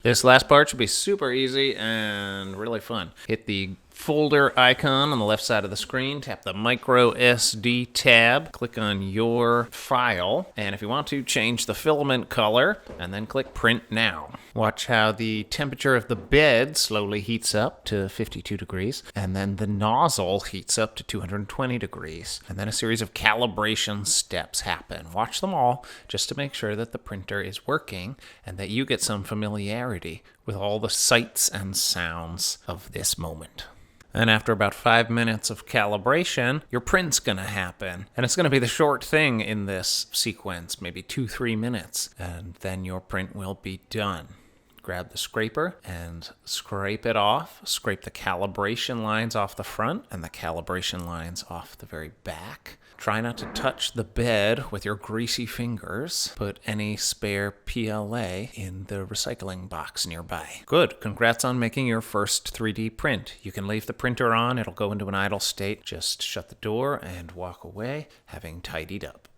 This last part should be super easy and really fun. Hit the folder icon on the left side of the screen, tap the micro SD tab, click on your file, and if you want to, change the filament color, and then click print now. Watch how the temperature of the bed slowly heats up to 52 degrees, and then the nozzle heats up to 220 degrees, and then a series of calibration steps happen. Watch them all just to make sure that the printer is working and that you get some familiarity with all the sights and sounds of this moment. And after about 5 minutes of calibration, your print's gonna happen. And it's gonna be the short thing in this sequence, maybe 2-3 minutes. And then your print will be done. Grab the scraper and scrape it off. Scrape the calibration lines off the front and the calibration lines off the very back. Try not to touch the bed with your greasy fingers. Put any spare PLA in the recycling box nearby. Good. Congrats on making your first 3D print. You can leave the printer on. It'll go into an idle state. Just shut the door and walk away, having tidied up.